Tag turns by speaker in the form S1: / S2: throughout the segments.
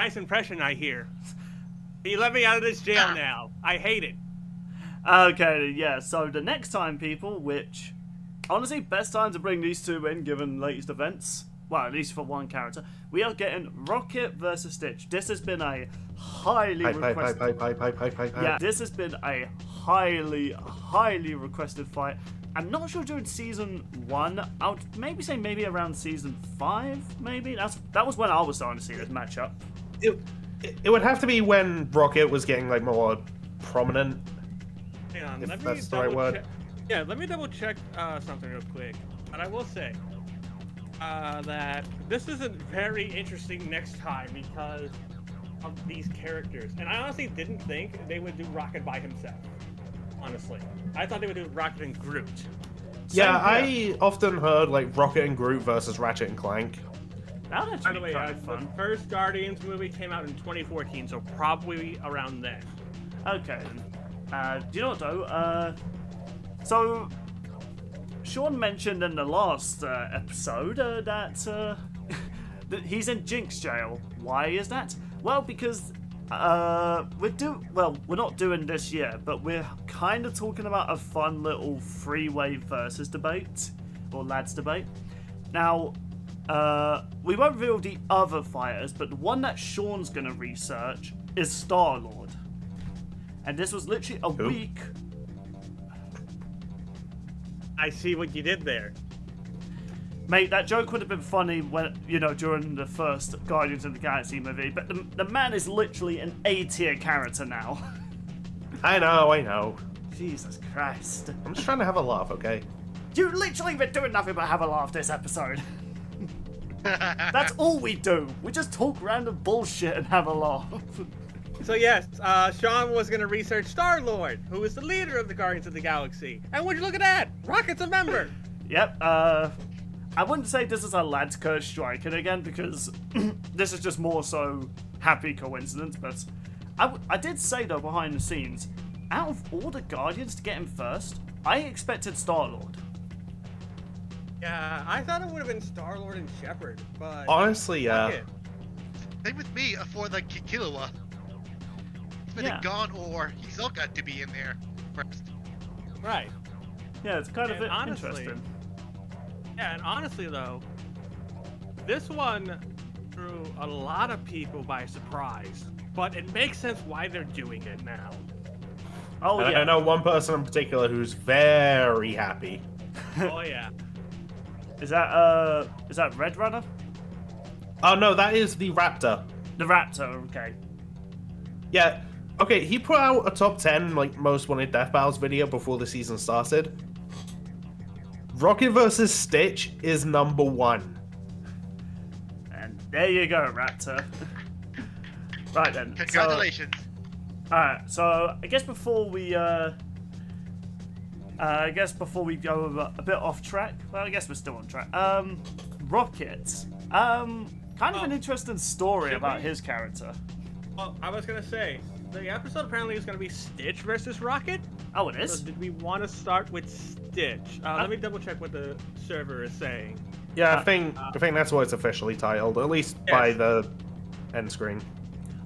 S1: Nice impression, I hear. You let me out of this jail now. I hate it.
S2: Okay, yeah, so the next time, people, which, honestly, best time to bring these two in, given latest events, well, at least for one character, we are getting Rocket versus Stitch. This has been a highly requested... Yeah, this has been a highly requested fight. I'm not sure during Season 1, I would maybe say maybe around Season 5, maybe? That was when I was starting to see this matchup.
S3: It would have to be when Rocket was getting, like, more prominent.
S1: Hang on,
S3: if
S1: let me
S3: that's the right word.
S1: Yeah, let me double check something real quick. But I will say that this is a very interesting next time because of these characters. And I honestly didn't think they would do Rocket by himself. Honestly. I thought they would do Rocket and Groot.
S3: Yeah, I often heard, like, Rocket and Groot versus Ratchet and Clank.
S2: That would
S1: By the
S2: actually
S1: way,
S2: be fun.
S1: the first Guardians movie came out in 2014, so probably around then.
S2: Okay, do you know what though? So Sean mentioned in the last episode that he's in Jinx jail. Why is that? Well, because we're not doing this yet, but we're kind of talking about a fun little three-way versus debate or lads debate. Now, we won't reveal the other fighters, but the one that Sean's gonna research is Star-Lord. And this was literally a week.
S1: I see what you did there.
S2: Mate, that joke would have been funny when, you know, during the first Guardians of the Galaxy movie, but the man is literally an A-tier character now.
S3: I know.
S2: Jesus Christ.
S3: I'm just trying to have a laugh, okay?
S2: You literally been doing nothing but have a laugh this episode. That's all we do. We just talk random bullshit and have a laugh.
S1: So yes, Sean was going to research Star-Lord, who is the leader of the Guardians of the Galaxy. And would you look at that? Rocket's a member.
S2: Yep, I wouldn't say this is a lad's curse striking again, because this is just more so happy coincidence, but I did say, though, behind the scenes, out of all the Guardians to get him first, I expected Star-Lord.
S1: Yeah, I thought it would have been Star-Lord and Shepard, but...
S3: Honestly, yeah.
S4: Same with me for the Killua. It's been gone, or he's all got to be in there first.
S1: Right.
S2: Yeah, it's kind of
S1: honestly,
S2: interesting.
S1: Yeah, and honestly, though, this one threw a lot of people by surprise, but it makes sense why they're doing it now.
S2: Oh,
S3: and
S2: yeah.
S3: I know one person in particular who's very happy.
S1: Oh, yeah.
S2: Is that Red Runner?
S3: Oh, no, that is the Raptor.
S2: The Raptor, okay.
S3: Yeah, okay, he put out a top 10, like, most wanted death battles video before the season started. Rocket vs. Stitch is #1.
S2: And there you go, Raptor. Right then.
S4: Congratulations.
S2: Alright, so I guess before we go a bit off track, well, I guess we're still on track. Rocket. Kind of an interesting story about his character.
S1: Well, I was gonna say, the episode apparently is gonna be Stitch versus Rocket.
S2: Oh, it is?
S1: So did we want to start with Stitch? Let me double check what the server is saying.
S3: Yeah, I think that's what it's officially titled, at least by the end screen.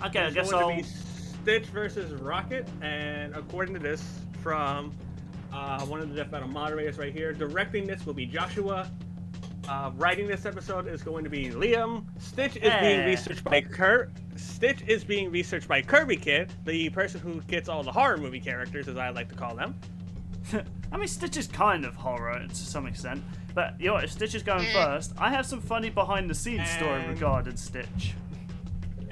S2: Okay, I guess
S1: I'll... be Stitch versus Rocket, and according to this from one of the Death Battle moderators right here, directing this will be Joshua. Writing this episode is going to be Liam. Stitch is being researched by Stitch is being researched by Kirby Kid, the person who gets all the horror movie characters, as I like to call them.
S2: I mean, Stitch is kind of horror to some extent, but you know what, if Stitch is going first, I have some funny behind-the-scenes story regarding Stitch.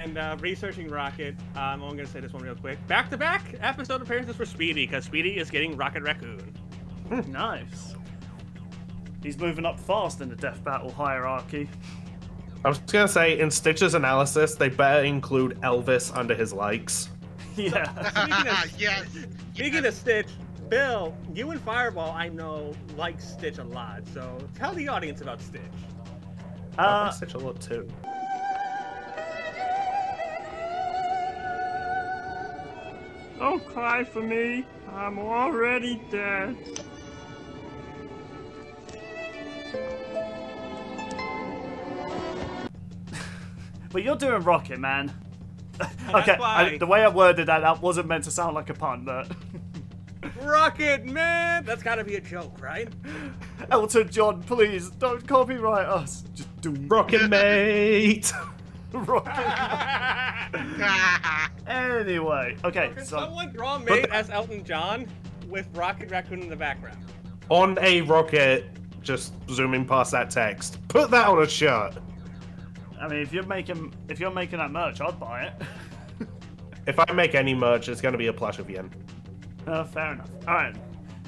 S1: And researching Rocket, I'm only going to say this one real quick. Back-to-back episode appearances for Speedy, because Speedy is getting Rocket Raccoon.
S2: Nice. He's moving up fast in the death battle hierarchy.
S3: I was gonna say, in Stitch's analysis, they better include Elvis under his likes.
S2: Yeah.
S1: Speaking of Stitch, Bill, you and Fireball, I know, like Stitch a lot, so tell the audience about Stitch.
S3: I like Stitch a lot too.
S2: Don't cry for me. I'm already dead. But you're doing Rocket, man. Okay,
S1: why-
S2: the way I worded that wasn't meant to sound like a pun, but...
S1: Rocket Man! That's gotta be a joke, right?
S2: Elton John, please, don't copyright us. Just do
S3: Rocket mate.
S2: Rocket. Anyway, okay,
S1: Can
S2: so...
S1: someone draw Mate as Elton John with Rocket Raccoon in the background?
S3: On a rocket, just zooming past that text. Put that on a shirt.
S2: I mean, if you're making that merch, I'd buy it.
S3: If I make any merch, it's going to be a plush of Yen.
S2: Fair enough. Alright.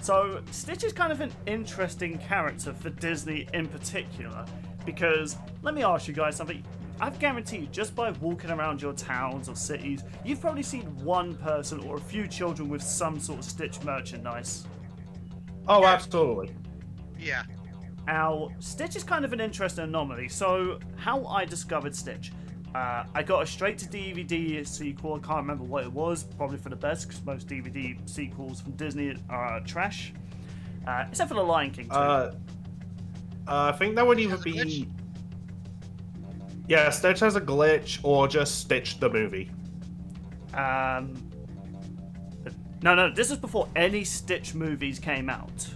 S2: So, Stitch is kind of an interesting character for Disney in particular, because, let me ask you guys something. I've guaranteed, just by walking around your towns or cities, you've probably seen one person or a few children with some sort of Stitch merchandise.
S3: Oh, absolutely.
S4: Yeah.
S2: Now, Stitch is kind of an interesting anomaly. So, how I discovered Stitch. I got a straight-to-DVD sequel. I can't remember what it was. Probably for the best, because most DVD sequels from Disney are trash. Except for The Lion King, too.
S3: I think that would either
S4: Has a glitch?
S3: be... Yeah, Stitch has a glitch, or just Stitch the movie.
S2: No, this is before any Stitch movies came out.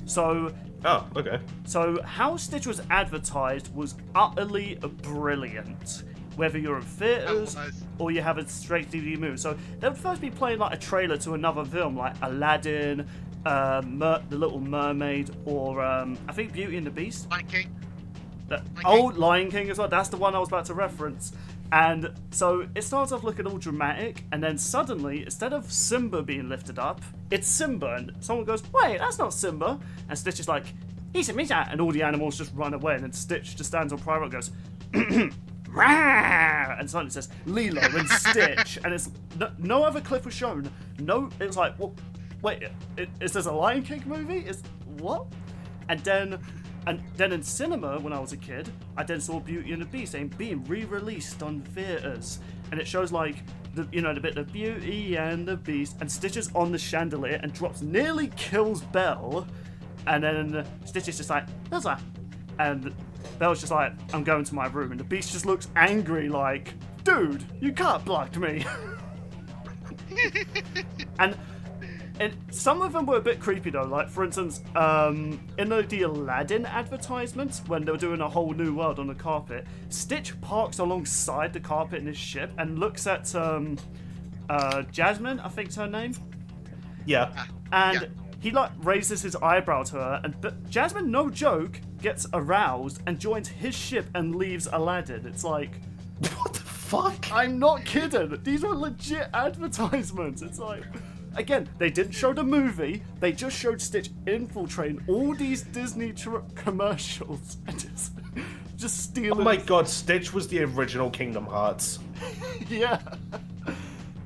S2: So...
S3: Oh, okay.
S2: So, how Stitch was advertised was utterly brilliant. Whether you're in theatres
S4: That was-
S2: or you have a straight DVD movie. So, they would first be playing like a trailer to another film, like Aladdin, The Little Mermaid, or I think Beauty and the Beast.
S4: Lion King.
S2: Lion King as well. That's the one I was about to reference. And so it starts off looking all dramatic, and then suddenly, instead of Simba being lifted up, it's Simba, and someone goes, "Wait, that's not Simba." And Stitch is like, "He's a Misha," and all the animals just run away, and then Stitch just stands on Private and goes, "Rah!" And suddenly it says Lilo and Stitch, and it's no other clip was shown. No, it's like, well, wait, is this a Lion King movie? Is what? And then in cinema, when I was a kid, I then saw Beauty and the Beast being re-released on theatres, and it shows like the bit of Beauty and the Beast, and Stitch is on the chandelier and nearly kills Belle, and then Stitch is just like, "There's that," and Belle's just like, "I'm going to my room," and the Beast just looks angry, like, "Dude, you can't block me." And some of them were a bit creepy though, like for instance, in the Aladdin advertisements, when they were doing a whole new world on the carpet, Stitch parks alongside the carpet in his ship and looks at Jasmine, I think's her name,
S3: Yeah.
S2: and
S4: Yeah.
S2: he like raises his eyebrow to her, and Jasmine, no joke, gets aroused and joins his ship and leaves Aladdin. It's like,
S3: What the fuck?
S2: I'm not kidding. These are legit advertisements. It's like, again, they didn't show the movie. They just showed Stitch infiltrating all these Disney commercials and just
S3: Oh
S2: stealing.
S3: my god, Stitch was the original Kingdom Hearts.
S2: Yeah.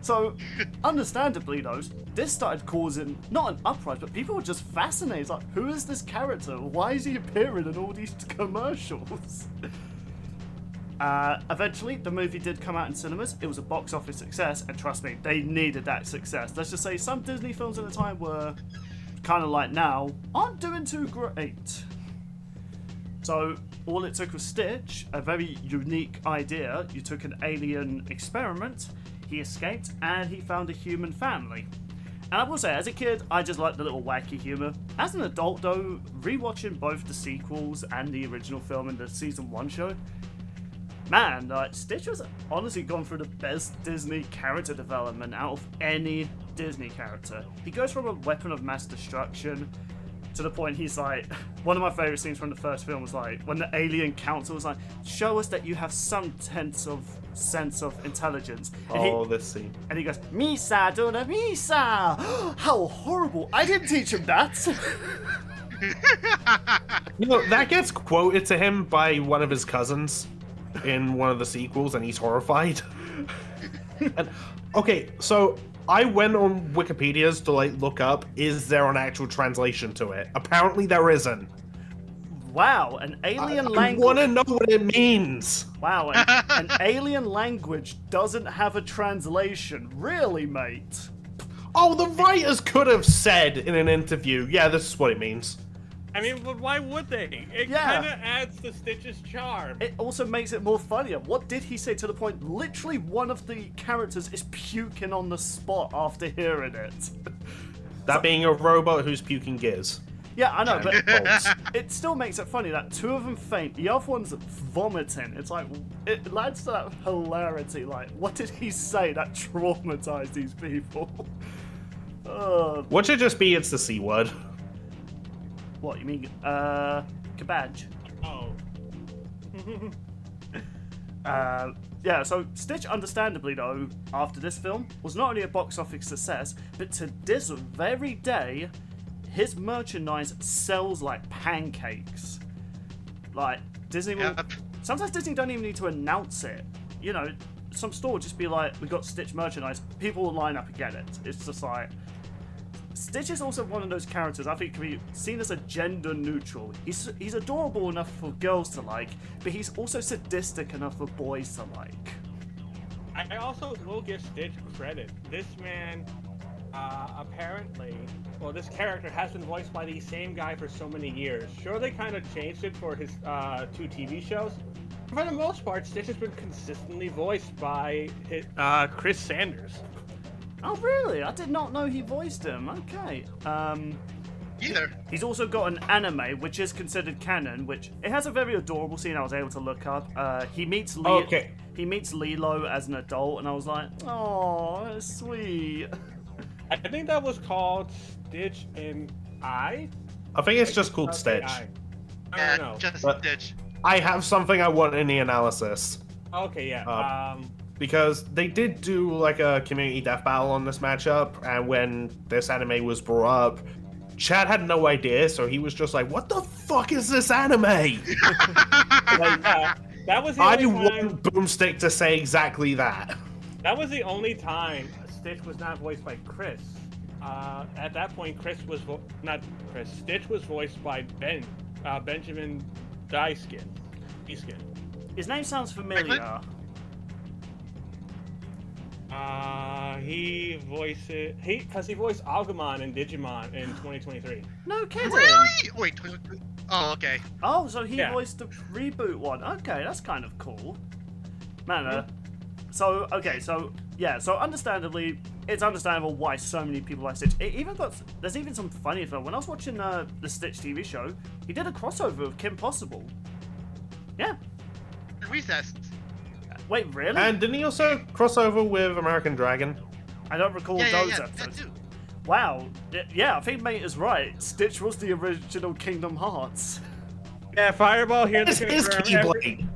S2: So, understandably, though, this started causing not an uprising, but people were just fascinated. Like, who is this character? Why is he appearing in all these commercials? Eventually, the movie did come out in cinemas. It was a box office success, and trust me, they needed that success. Let's just say some Disney films at the time were kind of like now, aren't doing too great. So, all it took was Stitch, a very unique idea. You took an alien experiment, he escaped, and he found a human family. And I will say, as a kid, I just liked the little wacky humour. As an adult, though, rewatching both the sequels and the original film in the season 1 show, man, Stitch was honestly gone through the best Disney character development out of any Disney character. He goes from a weapon of mass destruction to the point he's like, one of my favourite scenes from the first film was like, when the alien council was like, "Show us that you have some sense of intelligence." And
S3: This scene.
S2: and he goes, "Misa, Dona, Misa!" How horrible! I didn't teach him that!
S3: You know, that gets quoted to him by one of his cousins in one of the sequels, and he's horrified. And, okay, so I went on Wikipedia's to like look up, is there an actual translation to it? Apparently there isn't.
S2: Wow, an alien
S3: I
S2: language.
S3: want to know what it means.
S2: Wow, an alien language doesn't have a translation. Really, mate?
S3: Oh, the writers could have said in an interview, yeah, this is what it means.
S1: I mean, but why would they? It
S2: Yeah.
S1: kind of adds to Stitch's charm.
S2: It also makes it more funnier. What did he say to the point? Literally, one of the characters is puking on the spot after hearing it.
S3: That being a robot who's puking gears.
S2: Yeah, I know, but
S3: Bolts.
S2: it still makes it funny that two of them faint, the other one's vomiting. It's like, it adds to that hilarity. Like, what did he say that traumatized these people?
S3: What should just be it's the C word?
S2: What, you mean, kabadge?
S1: Oh.
S2: Yeah, so Stitch, understandably though, after this film, was not only a box office success, but to this very day, his merchandise sells like pancakes. Like, Disney will...
S4: Yep.
S2: Sometimes Disney don't even need to announce it. You know, some store will just be like, we got Stitch merchandise, people will line up and get it. It's just like... Stitch is also one of those characters I think can be seen as a gender neutral. He's adorable enough for girls to like, but he's also sadistic enough for boys to like.
S1: I also will give Stitch credit. This man, apparently, well, this character has been voiced by the same guy for so many years. Sure, they kind of changed it for his 2 TV shows. For the most part, Stitch has been consistently voiced by Chris Sanders.
S2: Oh really? I did not know he voiced him. Okay.
S4: Either.
S2: He's also got an anime, which is considered canon, which it has a very adorable scene I was able to look up. He meets He meets Lilo as an adult, and I was like, oh, that's sweet.
S1: I think that was called Stitch and I.
S3: I think it's just called Stitch.
S1: I
S4: Yeah,
S1: don't know.
S4: just
S3: But-
S4: Stitch.
S3: I have something I want in the analysis.
S1: Okay, yeah.
S3: Because they did do like a community death battle on this matchup, and when this anime was brought up, Chad had no idea, so he was just like, "What the fuck is this anime?"
S1: Like, that was the
S3: I
S1: only time.
S3: want Boomstick to say exactly that.
S1: That was the only time Stitch was not voiced by Chris. At that point, Stitch was voiced by Benjamin Dyskin.
S2: His name sounds familiar.
S1: He voiced Agumon in Digimon in 2023.
S2: No kidding.
S4: Really? Wait. Oh, okay.
S2: Oh, so he
S1: Yeah.
S2: voiced the reboot one. Okay, that's kind of cool. Man, so understandably, it's understandable why so many people like Stitch. There's even some funny stuff. When I was watching the Stitch TV show, he did a crossover with Kim Possible. Yeah.
S4: Recess.
S2: Wait, really?
S3: And didn't he also cross over with American Dragon?
S2: I don't recall
S4: Yeah,
S2: those
S4: that
S2: episodes.
S4: too.
S2: Wow. Yeah, I think mate is right. Stitch was the original Kingdom Hearts.
S1: Yeah, Fireball here to
S3: This is
S1: confirm.
S3: Keyblade.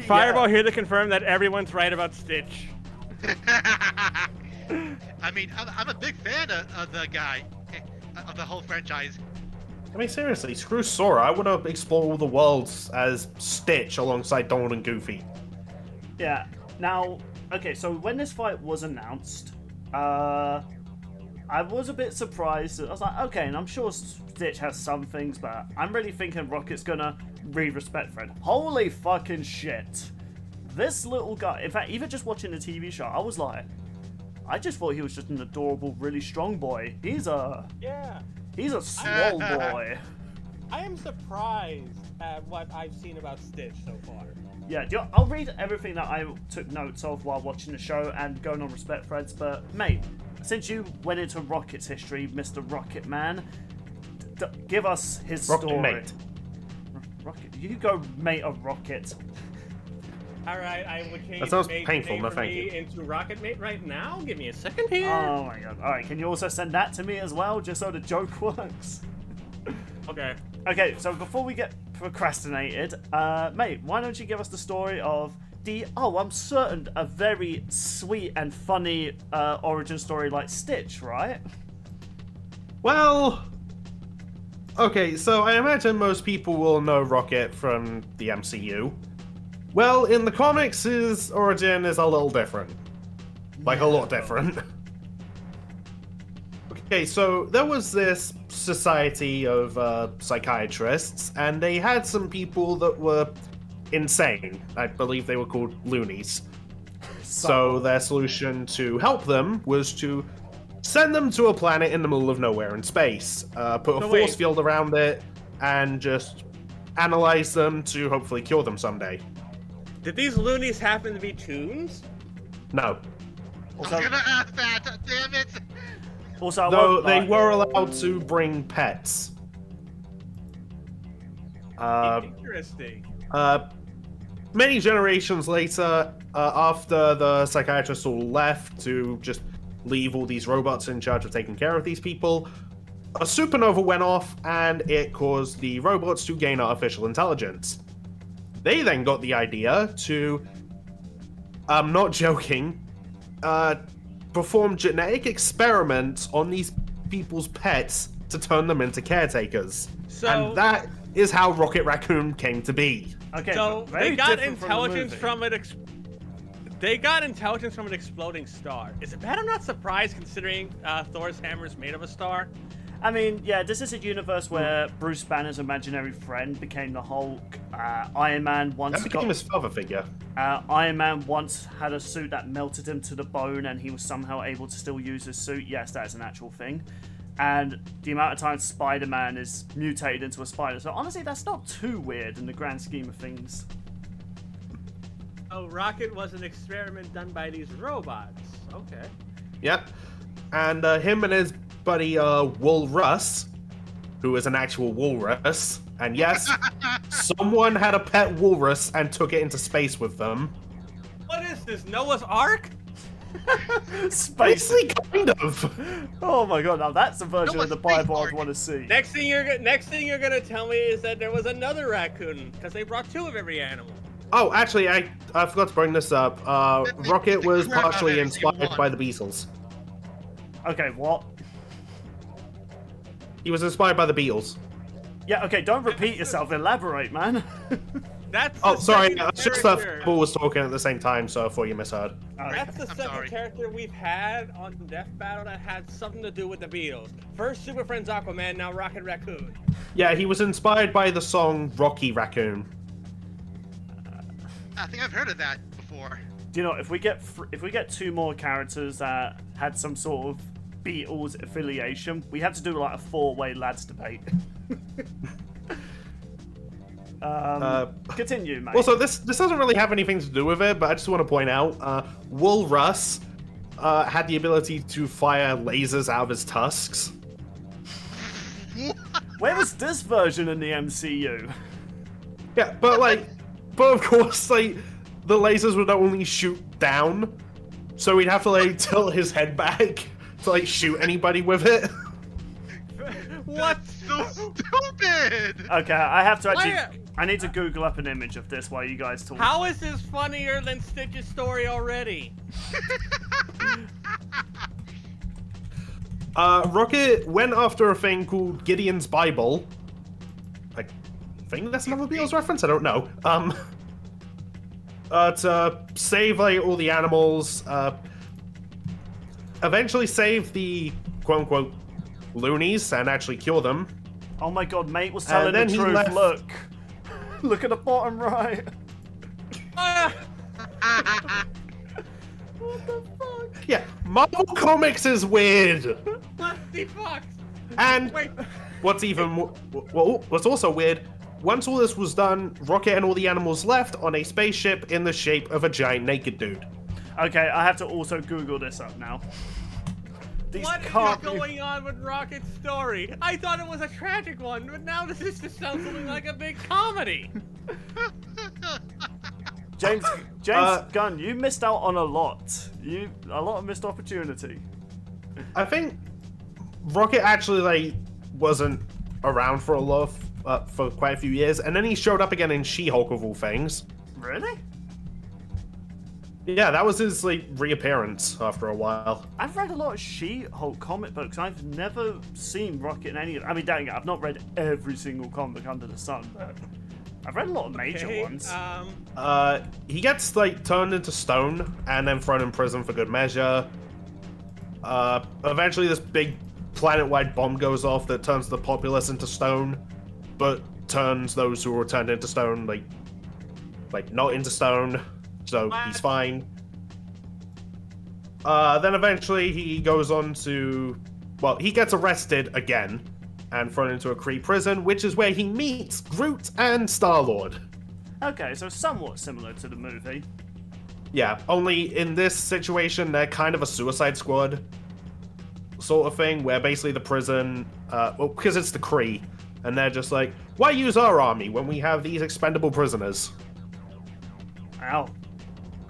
S1: Fireball here to confirm that everyone's right about Stitch.
S4: I mean, I'm a big fan of the guy, of the whole franchise.
S3: I mean, seriously, screw Sora. I want to explore all the worlds as Stitch alongside Donald and Goofy.
S2: Yeah. Now, okay, so when this fight was announced, I was a bit surprised. I was like, okay, and I'm sure Stitch has some things, but I'm really thinking Rocket's gonna re-respect Fred. Holy fucking shit. This little guy, in fact, even just watching the TV show, I was like, I just thought he was just an adorable, really strong boy. He's a swole boy.
S1: I am surprised at what I've seen about Stitch so far.
S2: Yeah, I'll read everything that I took notes of while watching the show and going on respect threads, but mate, since you went into Rocket's history, Mr. Rocket Man, give us his
S3: Rocket
S2: story.
S3: mate.
S2: Rocket, you go mate of Rocket.
S1: All right, I would change
S3: That sounds
S1: mate
S3: painful,
S1: name
S3: no
S1: for
S3: thank
S1: me
S3: you.
S1: into Rocket Mate right now. Give me a second here.
S2: Oh my god. Alright, can you also send that to me as well, just so the joke works?
S1: Okay.
S2: Okay, so before we get procrastinated, mate, why don't you give us the story of I'm certain, a very sweet and funny origin story like Stitch, right?
S3: Well, okay, so I imagine most people will know Rocket from the MCU. Well, in the comics, his origin is a little different. Like, a lot different. Okay, so there was this society of psychiatrists, and they had some people that were insane. I believe they were called loonies. So their solution to help them was to send them to a planet in the middle of nowhere in space, put a force field around it, and just analyze them to hopefully cure them someday.
S1: Did these loonies happen to be toons?
S3: No.
S4: I was gonna ask that. Damn it!
S2: Also,
S3: Though they were allowed to bring pets.
S1: Interesting.
S3: Many generations later, after the psychiatrists all left to just leave all these robots in charge of taking care of these people, a supernova went off and it caused the robots to gain artificial intelligence. They then got the idea to, I'm not joking, perform genetic experiments on these people's pets to turn them into caretakers.
S1: So,
S3: and that is how Rocket Raccoon came to be.
S2: Okay,
S1: so
S2: very
S1: they got
S2: different
S1: intelligence
S2: from the movie.
S1: They got intelligence from an exploding star. Is it bad? I'm not surprised considering Thor's hammer is made of a star.
S2: I mean, yeah, this is a universe where Bruce Banner's imaginary friend became the Hulk. Iron Man once
S3: That became his father figure.
S2: Iron Man once had a suit that melted him to the bone, and he was somehow able to still use his suit. Yes, that is an actual thing. And the amount of times Spider-Man is mutated into a spider. So honestly, that's not too weird in the grand scheme of things.
S1: Oh, Rocket was an experiment done by these robots. Okay.
S3: Yep. And him and his buddy Wool Russ, who is an actual walrus, and yes, someone had a pet walrus and took it into space with them.
S1: What is this, Noah's Ark?
S2: Space.
S3: Basically, kind of.
S2: Oh my god! Now that's a version
S4: No,
S2: of the
S4: a space
S2: Bible I'd
S4: ark.
S2: want to see.
S1: Next thing you're gonna tell me is that there was another raccoon because they brought two of every animal.
S3: Oh, actually, I forgot to bring this up. Rocket was
S4: crap out of
S3: partially
S4: every single
S3: inspired
S4: one.
S3: by the Beatles.
S2: Okay, what?
S3: He was inspired by the Beatles.
S2: Yeah, okay, don't repeat yourself. Elaborate, man.
S1: That's
S3: Oh,
S1: the
S3: sorry,
S1: second
S3: it's just that
S1: character.
S3: Paul was talking at the same time, so I thought you misheard.
S1: That's the
S4: I'm
S1: second
S4: sorry.
S1: character we've had on Death Battle that had something to do with the Beatles. First Super Friends Aquaman, now Rocket Raccoon.
S3: Yeah, he was inspired by the song Rocky Raccoon.
S4: I think I've heard of that before.
S2: Do you know if we get two more characters that had some sort of Beatles affiliation, we have to do like a four-way lads debate. Continue, mate.
S3: Also, this doesn't really have anything to do with it, but I just want to point out, Wool Russ had the ability to fire lasers out of his tusks.
S2: Where was this version in the MCU?
S3: Yeah, but of course, like, the lasers would only shoot down, so he'd have to, like, tilt his head back to, like, shoot anybody with it.
S1: What?
S4: So stupid!
S2: Okay, I have to actually.
S1: Why-
S2: I need to Google up an image of this while you guys talk.
S1: How is this funnier than Stitch's story already?
S3: Rocket went after a thing called Gideon's Bible. I think that's another Beatles reference? I don't know. To save, like, all the animals, eventually save the quote-unquote loonies and actually cure them.
S2: Oh my god, mate was telling
S3: then
S2: the
S3: he
S2: truth.
S3: left.
S2: Look. Look at the bottom right.
S1: Ah,
S3: Yeah, Marvel Comics is weird.
S1: what the fuck?
S3: And
S1: Wait.
S3: what's also weird, once all this was done, Rocket and all the animals left on a spaceship in the shape of a giant naked dude.
S2: Okay, I have to also Google this up now. These
S1: What is
S2: can't be-
S1: going on with Rocket's story? I thought it was a tragic one, but now this just sounds something like a big comedy.
S2: James Gunn, you missed out on a lot. A lot of missed opportunity.
S3: I think Rocket actually, like, wasn't around for for quite a few years, and then he showed up again in She-Hulk of all things.
S2: Really?
S3: Yeah, that was his, like, reappearance after a while.
S2: I've read a lot of She-Hulk comic books. I've never seen Rocket in any of them. I mean, dang it, I've not read every single comic under the sun, but I've read a lot of major
S1: Okay,
S2: ones.
S3: He gets, like, turned into stone and then thrown in prison for good measure. Eventually this big planet-wide bomb goes off that turns the populace into stone, but turns those who were turned into stone, like not into stone, so he's fine. Then eventually he goes on to, well, he gets arrested again and thrown into a Kree prison, which is where he meets Groot and Star-Lord.
S2: Okay, so somewhat similar to the movie.
S3: Yeah, only in this situation, they're kind of a Suicide Squad sort of thing, where basically the prison, well, because it's the Kree, and they're just like, why use our army when we have these expendable prisoners?
S2: Ow.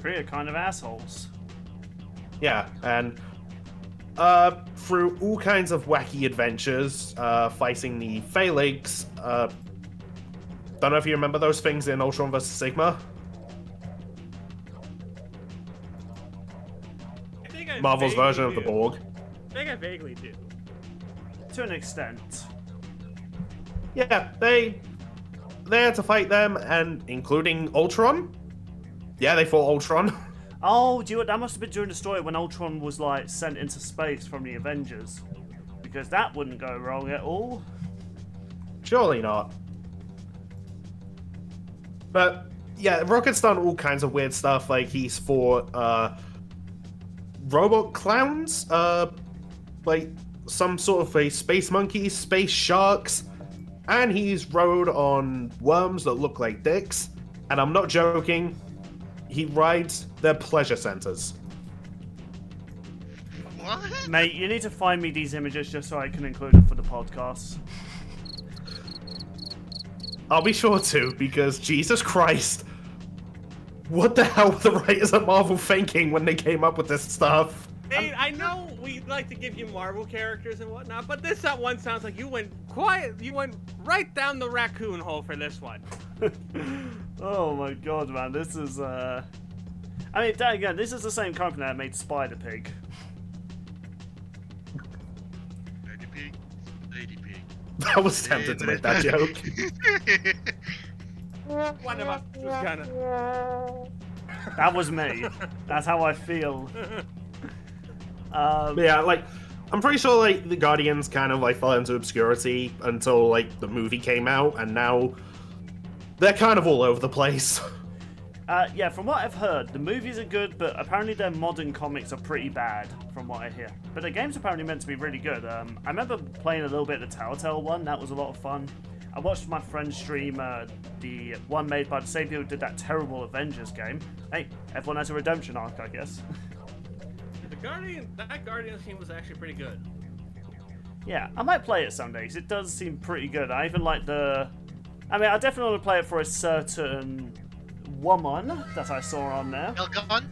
S2: Kree are kind of assholes.
S3: Yeah, and through all kinds of wacky adventures, fighting the Phalanx, don't know if you remember those things in Ultron vs. Sigma?
S1: I think I
S3: Marvel's
S1: vaguely
S3: version of the
S1: do.
S3: Borg.
S1: I think I vaguely do.
S2: To an extent.
S3: Yeah, they had to fight them, and including Ultron. Yeah, they fought Ultron.
S2: Oh, do you know what? That must have been during the story when Ultron was, like, sent into space from the Avengers. Because that wouldn't go wrong at all.
S3: Surely not. But, yeah, Rocket's done all kinds of weird stuff, like he's fought, robot clowns, like some sort of a space monkeys, space sharks, and he's rode on worms that look like dicks. And I'm not joking, he rides their pleasure centers.
S4: What?
S2: Mate, you need to find me these images just so I can include them for the podcast.
S3: I'll be sure to, because Jesus Christ, what the hell were the writers at Marvel thinking when they came up with this stuff?
S1: Hey, I know we like to give you Marvel characters and whatnot, but this one sounds like you went right down the raccoon hole for this one.
S2: Oh my god, man, this is, I mean, then again, this is the same company that made Spider-Pig.
S4: Lady Pig. Lady Pig.
S3: I was tempted to make that joke.
S1: One of us was gonna.
S2: That was me. That's how I feel.
S3: But yeah, like, I'm pretty sure, like, the Guardians kind of, like, fell into obscurity until, like, the movie came out, and now they're kind of all over the place.
S2: Yeah, from what I've heard, the movies are good, but apparently their modern comics are pretty bad, from what I hear. But the game's apparently meant to be really good. I remember playing a little bit of the Telltale one, that was a lot of fun. I watched my friend stream the one made by the same people who did that terrible Avengers game. Hey, everyone has a redemption arc, I guess.
S1: That Guardians team was actually pretty good.
S2: Yeah, I might play it some days. It does seem pretty good. I even like the... I mean, I definitely want to play it for a certain woman that I saw on there.
S4: Elgon?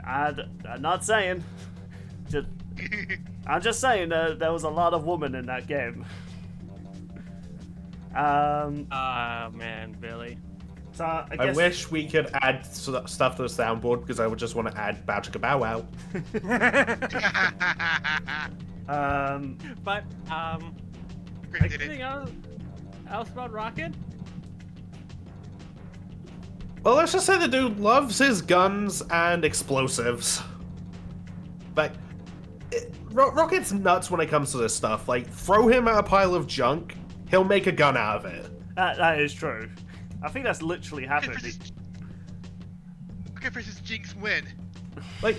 S2: I'm not saying. I'm just saying there was a lot of women in that game.
S1: Man, Billy.
S2: So I
S3: I
S2: guess...
S3: wish we could add stuff to the soundboard, because I would just want to add Bow Chicka Bow Wow.
S1: But
S4: Chris did
S1: anything
S4: it.
S1: else about Rocket?
S3: Well, let's just say the dude loves his guns and explosives. Like, Rocket's nuts when it comes to this stuff. Like, throw him at a pile of junk, he'll make a gun out of it.
S2: That is true. I think that's literally happened.
S4: Okay, versus Jinx win.
S3: Like,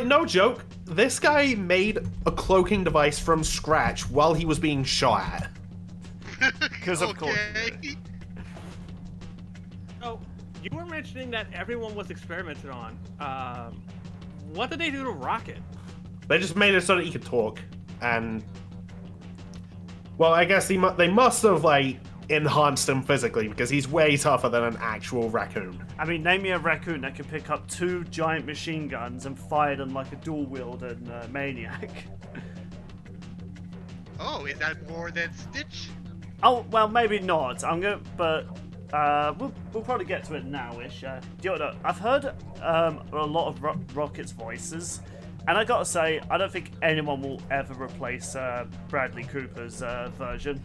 S3: no joke, this guy made a cloaking device from scratch while he was being shot at.
S2: Because of course.
S1: Oh, you were mentioning that everyone was experimented on. What did they do to Rocket?
S3: They just made it so that he could talk, and... Well, I guess they must have, like, enhanced him physically, because he's way tougher than an actual raccoon.
S2: I mean, name me a raccoon that can pick up 2 giant machine guns and fire them like a dual-wielded maniac.
S4: Oh, is that more than Stitch?
S2: Oh, well, maybe not. But we'll probably get to it now-ish. Do you know what, I've heard a lot of Rocket's voices, and I gotta say, I don't think anyone will ever replace Bradley Cooper's version.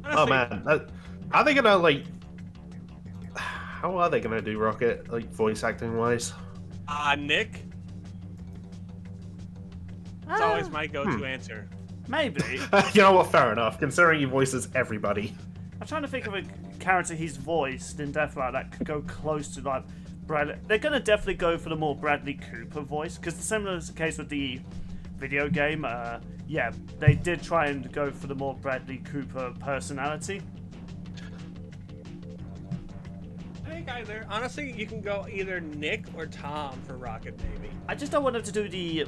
S3: Oh man, are they gonna, like... How are they gonna do Rocket, like, voice acting wise?
S1: Nick? It's always my go-to answer.
S2: Maybe.
S3: You know what, fair enough, considering he voices everybody.
S2: I'm trying to think of a character he's voiced in Deathloop that could go close to, like... They're gonna definitely go for the more Bradley Cooper voice, because similar is the case with the video game. Yeah, they did try and go for the more Bradley Cooper personality.
S1: Hey, either. Honestly, you can go either Nick or Tom for Rocket, maybe.
S2: I just don't want them to do the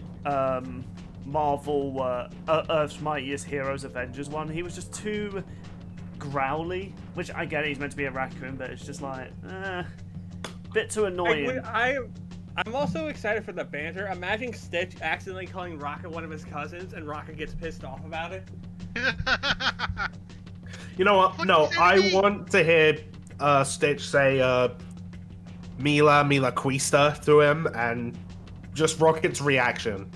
S2: Marvel Earth's Mightiest Heroes Avengers one. He was just too growly, which I get he's meant to be a raccoon, but it's just like, bit too annoying.
S1: I'm also excited for the banter. Imagine Stitch accidentally calling Rocket one of his cousins, and Rocket gets pissed off about it.
S3: You know what? No, I want to hear Stitch say Mila Quista to him, and just Rocket's reaction.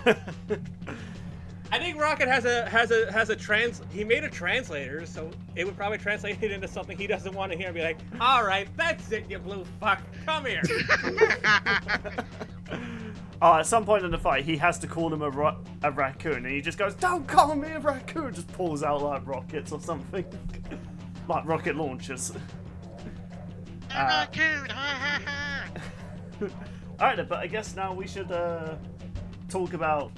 S1: I think Rocket has a he made a translator, so it would probably translate it into something he doesn't want to hear and be like, all right, that's it, you blue fuck, come here.
S2: At some point in the fight, he has to call him a raccoon, and he just goes, don't call me a raccoon, just pulls out like rockets or something. Like rocket launchers.
S4: A raccoon,
S2: Alright, but I guess now we should talk about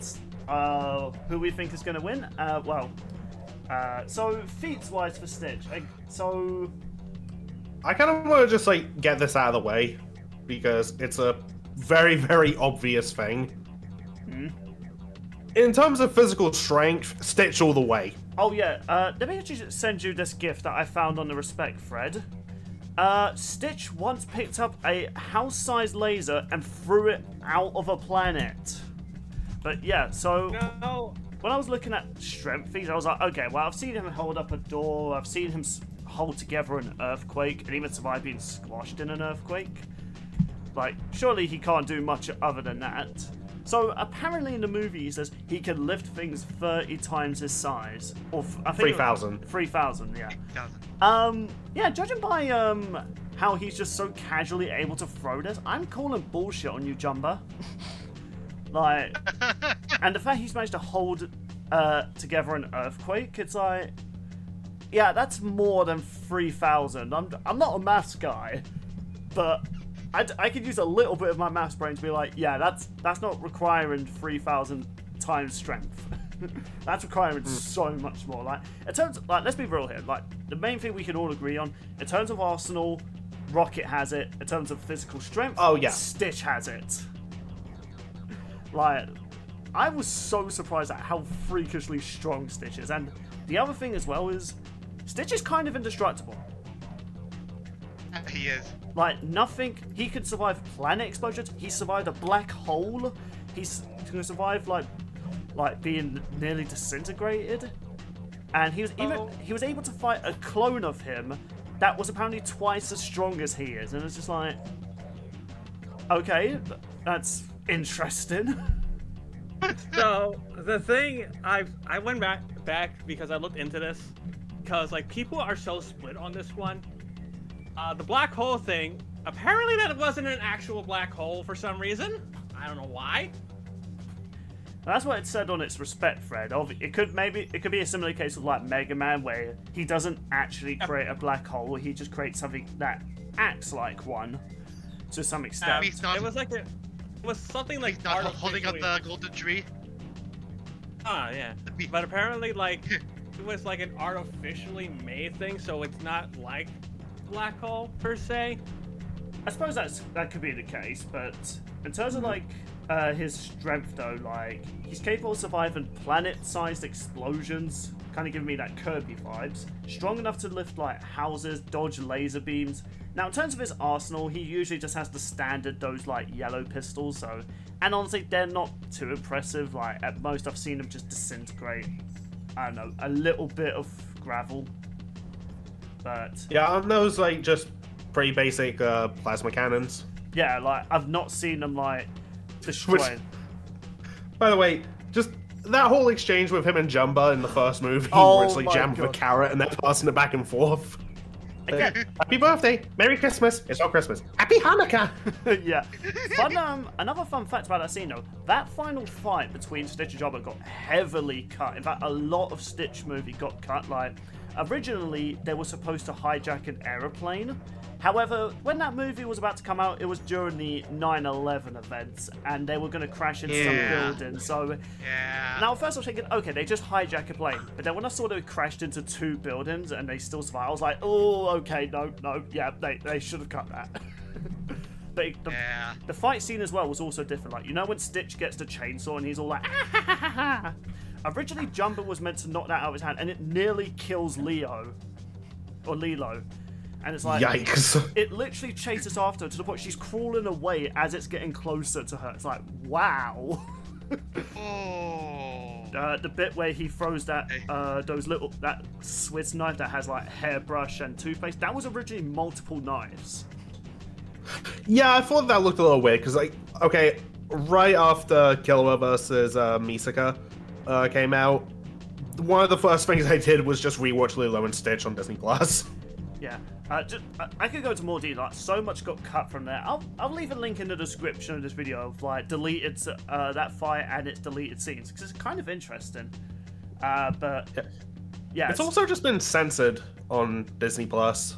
S2: who we think is going to win. So feats-wise for Stitch.
S3: I kind of want to just like get this out of the way because it's a very, very obvious thing. In terms of physical strength, Stitch all the way.
S2: Oh yeah, let me actually send you this gift that I found on the Respect thread. Stitch once picked up a house-sized laser and threw it out of a planet. But yeah, so when I was looking at strength feats, I was like, okay, well, I've seen him hold up a door, I've seen him hold together an earthquake, and even survive being squashed in an earthquake. Like, surely he can't do much other than that. So apparently in the movie he says he can lift things 30 times his size, or I think
S3: 3,000.
S2: 3,000, yeah.
S4: 3,000.
S2: Yeah, judging by how he's just so casually able to throw this, I'm calling bullshit on you, Jumba. Like, and the fact he's managed to hold together an earthquake, it's like, yeah, that's more than 3,000. I'm not a maths guy, but I could use a little bit of my maths brain to be like, yeah, that's not requiring 3,000 times strength. That's requiring so much more. Like, in terms of, like, let's be real here. Like, the main thing we can all agree on, in terms of Arsenal, Rocket has it. In terms of physical strength,
S3: oh yeah,
S2: Stitch has it. Like, I was so surprised at how freakishly strong Stitch is. And the other thing as well is, Stitch is kind of indestructible.
S4: He is.
S2: Like, nothing, he could survive planet explosions, he survived a black hole, he's gonna survive, like being nearly disintegrated. And he was able to fight a clone of him that was apparently twice as strong as he is. And it's just like, okay, that's interesting.
S1: So the thing I went back because I looked into this because like people are so split on this one. The black hole thing, apparently that wasn't an actual black hole for some reason. I don't know why.
S2: That's what it said on its Respect thread. It could be a similar case with like Mega Man, where he doesn't actually create a black hole, he just creates something that acts like one to some extent.
S1: It was something like
S4: he's not holding up the golden tree.
S1: Ah, yeah. But apparently, like, it was like an artificially made thing, so it's not like black hole per se.
S2: I suppose that could be the case, but in terms of like his strength though, like he's capable of surviving planet-sized explosions, kind of giving me that Kirby vibes. Strong enough to lift like houses, dodge laser beams. Now in terms of his arsenal, he usually just has the standard, those like yellow pistols. So, and honestly, they're not too impressive. Like at most, I've seen him just disintegrate, I don't know, a little bit of gravel. But
S3: yeah, those like just pretty basic plasma cannons.
S2: Yeah, like I've not seen them like destroyed.
S3: By the way, just that whole exchange with him and Jumba in the first movie,
S2: oh,
S3: where it's like jammed with a carrot and they're passing it back and forth.
S2: Again,
S3: Happy birthday, Merry Christmas. It's not Christmas. Happy Hanukkah.
S2: Yeah. Fun. Another fun fact about that scene though: that final fight between Stitch and Jumba got heavily cut. In fact, a lot of Stitch movie got cut. Like, originally they were supposed to hijack an aeroplane. However, when that movie was about to come out, it was during the 9/11 events, and they were going to crash into some buildings. So, now at first I was thinking, okay, they just hijack a plane. But then when I saw they crashed into 2 buildings and they still survived, I was like, oh, okay, no, yeah, they should have cut that. But the fight scene as well was also different. Like, you know when Stitch gets the chainsaw and he's all like, ah, ha, ha, ha, ha. Originally, Jumbo was meant to knock that out of his hand, and it nearly kills Lilo. And it's like,
S3: yikes.
S2: It literally chases after her to the point she's crawling away as it's getting closer to her. It's like, wow. The bit where he throws that that Swiss knife that has like hairbrush and toothpaste, that was originally multiple knives.
S3: Yeah, I thought that looked a little weird because, like, okay, right after Killua versus Misaka came out, one of the first things I did was just rewatch Lilo and Stitch on Disney Plus.
S2: Yeah, I could go into more detail. Like, so much got cut from there. I'll leave a link in the description of this video of like deleted that fight and its deleted scenes because it's kind of interesting. But yeah,
S3: it's also just been censored on Disney Plus.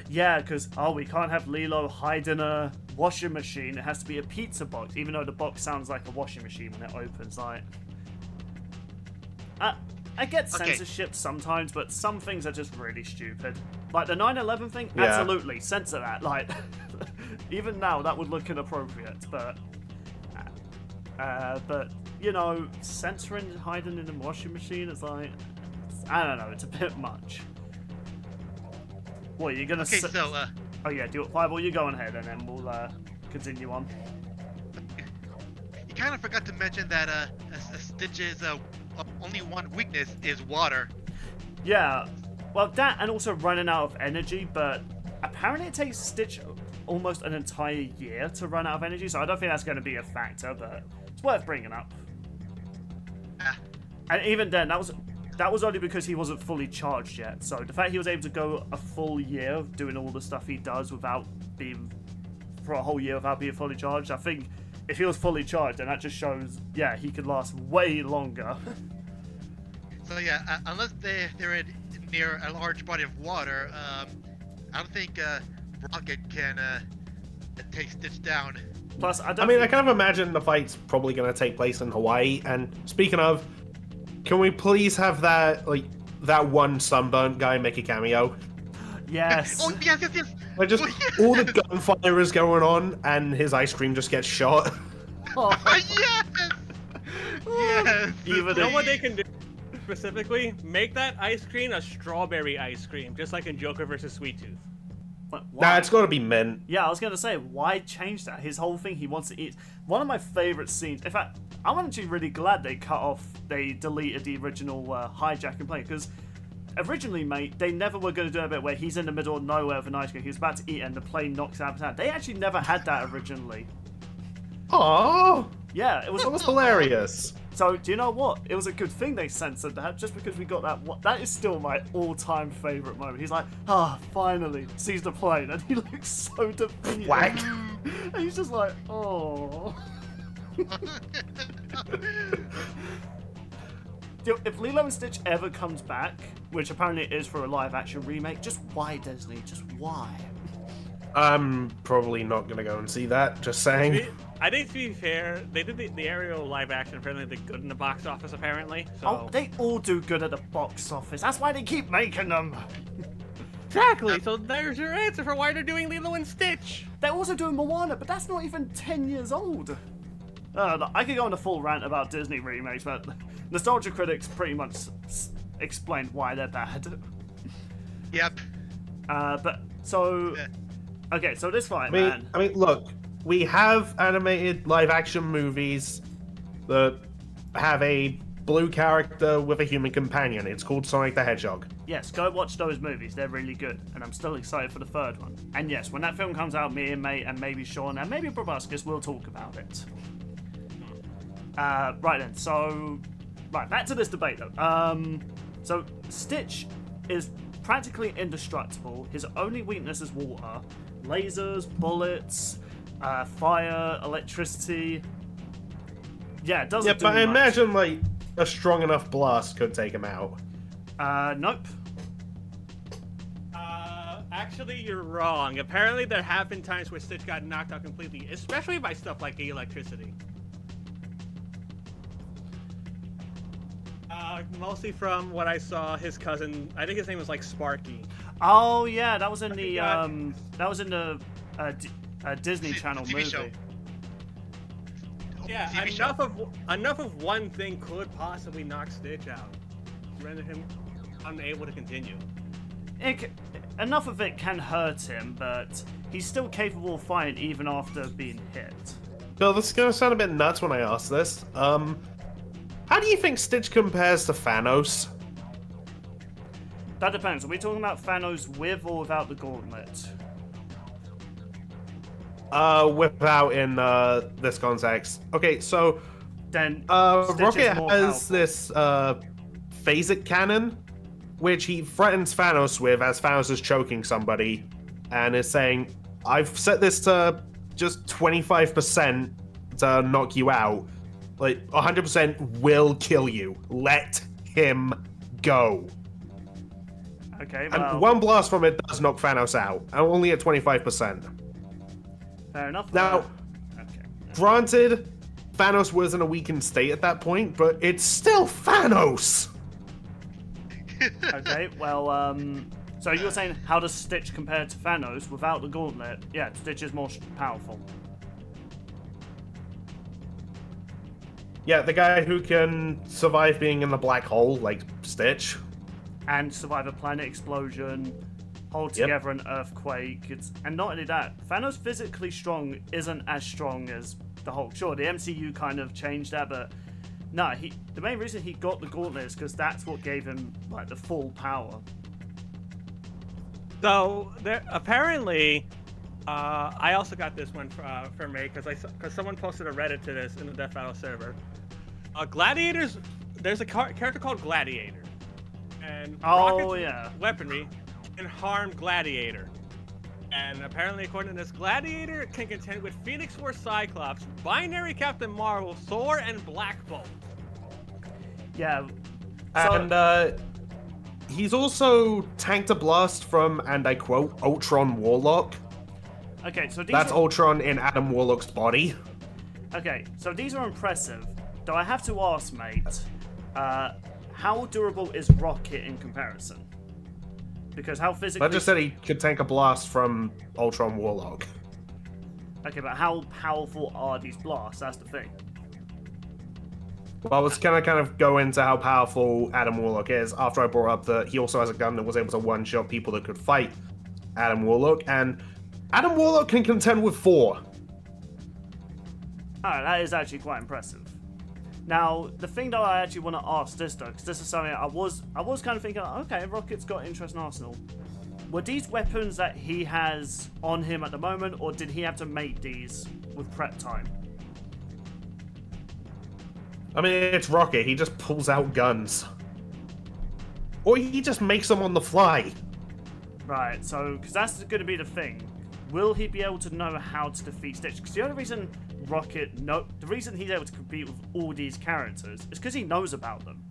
S2: Yeah, because we can't have Lilo hide in a washing machine. It has to be a pizza box, even though the box sounds like a washing machine when it opens. Like, I get censorship sometimes, but some things are just really stupid. Like the 9/11 thing, absolutely censor that. Like, even now that would look inappropriate. But you know, censoring hiding in a washing machine is like, I don't know, it's a bit much. What, you're gonna
S4: okay, so,
S2: oh yeah, do it, Fireball, you go ahead and then we'll continue on.
S4: You kind of forgot to mention that Stitch's only one weakness is water.
S2: Yeah, well that and also running out of energy, but apparently it takes Stitch almost an entire year to run out of energy, so I don't think that's going to be a factor, but it's worth bringing up. And even then, that was only because he wasn't fully charged yet. So the fact he was able to go a full year doing all the stuff he does for a whole year without being fully charged, I think if he was fully charged, then that just shows, yeah, he could last way longer.
S4: So yeah, unless they're near a large body of water, I don't think Rocket can take Stitch down.
S2: Plus, I
S3: kind of imagine the fight's probably going to take place in Hawaii. And speaking of, can we please have that one sunburnt guy make a cameo?
S2: Yes.
S4: Oh yes.
S3: Like just all the gunfire is going on, and his ice cream just gets shot.
S2: Oh.
S4: Yes. Yes.
S1: You know what they can do? Specifically, make that ice cream a strawberry ice cream, just like in Joker versus Sweet Tooth.
S3: Nah, it's got to be mint.
S2: Yeah, I was going to say, why change that? His whole thing, he wants to eat. One of my favourite scenes, in fact, I'm actually really glad they deleted the original hijacking plane, because originally, mate, they never were going to do a bit where he's in the middle of nowhere with an ice cream, he's about to eat and the plane knocks out of his hand. They actually never had that originally.
S3: Oh,
S2: yeah, it was
S3: hilarious.
S2: So, do you know what? It was a good thing they censored that, just because we got that. That is still my all-time favourite moment. He's like, finally, sees the plane, and he looks so defeated.
S3: Whack.
S2: And he's just like, oh. If Lilo and Stitch ever comes back, which apparently it is for a live-action remake, just why, Disney? Just why?
S3: I'm probably not going to go and see that, just saying.
S1: I think, to be fair, they did the Ariel live action apparently did good in the box office, apparently. So.
S2: Oh, they all do good at the box office. That's why they keep making them.
S1: Exactly, so there's your answer for why they're doing Lilo and Stitch.
S2: They're also doing Moana, but that's not even 10 years old. I could go on a full rant about Disney remakes, but Nostalgia Critics pretty much explained why they're bad.
S4: Yep.
S2: Okay, so this fight, man.
S3: I mean, look, we have animated live-action movies that have a blue character with a human companion. It's called Sonic the Hedgehog.
S2: Yes, go watch those movies. They're really good, and I'm still excited for the third one. And yes, when that film comes out, me and Mate and maybe Sean and maybe Proboscis will talk about it. Right then, so back to this debate though. So Stitch is practically indestructible. His only weakness is water, lasers, bullets, fire, electricity. Yeah, it doesn't.
S3: Yeah, but I imagine like a strong enough blast could take him out.
S2: Nope.
S1: Actually, you're wrong. Apparently, there have been times where Stitch got knocked out completely, especially by stuff like the electricity. Mostly from what I saw, his cousin, I think his name was like Sparky.
S2: Oh yeah, that was in the
S1: God.
S2: that was in the Disney Channel
S4: TV
S2: movie.
S4: show.
S1: Yeah,
S4: TV show.
S1: enough of one thing could possibly knock Stitch out, render him unable to continue.
S2: Enough of it can hurt him, but he's still capable of fighting even after being hit.
S3: Bill, this is gonna sound a bit nuts when I ask this. How do you think Stitch compares to Thanos?
S2: That depends. Are we talking about Thanos with or without the gauntlet?
S3: Without in this context. Okay, so
S2: Then Stitch
S3: Rocket
S2: is more
S3: has
S2: powerful.
S3: this phasic cannon, which he threatens Thanos with as Thanos is choking somebody, and is saying, "I've set this to just 25% to knock you out. Like 100% will kill you. Let him go."
S2: Okay,
S3: And
S2: well,
S3: one blast from it does knock Thanos out, and only at 25%.
S2: fair enough.
S3: Now,
S2: okay.
S3: granted, Thanos was in a weakened state at that point, but it's still Thanos!
S2: Okay, well, so you're saying how does Stitch compare to Thanos without the gauntlet? Yeah, Stitch is more powerful.
S3: Yeah, the guy who can survive being in the black hole, like Stitch.
S2: And survive a planet explosion, hold together an earthquake. And not only that, Thanos physically strong isn't as strong as the Hulk. Sure, the MCU kind of changed that, but no, the main reason he got the gauntlet is because that's what gave him like the full power.
S1: So there apparently, I also got this one from me because someone posted a Reddit to this in the Death Battle server. Gladiators, there's a character called Gladiator, and Rocket's weaponry can harm Gladiator. And apparently, according to this, Gladiator can contend with Phoenix Force Cyclops, Binary Captain Marvel, Thor, and Black Bolt.
S2: Yeah. So,
S3: And he's also tanked a blast from, and I quote, Ultron Warlock.
S2: okay, so
S3: That's Ultron in Adam Warlock's body.
S2: Okay, so these are impressive. Though I have to ask, mate, how durable is Rocket in comparison? Because how physically...
S3: I just said he could tank a blast from Ultron Warlock.
S2: Okay, but how powerful are these blasts? That's the thing.
S3: Well, I was gonna kind of go into how powerful Adam Warlock is after I brought up that he also has a gun that was able to one-shot people that could fight Adam Warlock, and Adam Warlock can contend with Thor.
S2: Alright, that is actually quite impressive. Now, the thing that I actually want to ask this though, because this is something I was kind of thinking, okay, Rocket's got an interesting arsenal. Were these weapons that he has on him at the moment, or did he have to make these with prep time?
S3: I mean, it's Rocket. He just pulls out guns. Or he just makes them on the fly.
S2: Right, so, because that's going to be the thing. Will he be able to know how to defeat Stitch? Because the only reason the reason he's able to compete with all these characters is because he knows about them.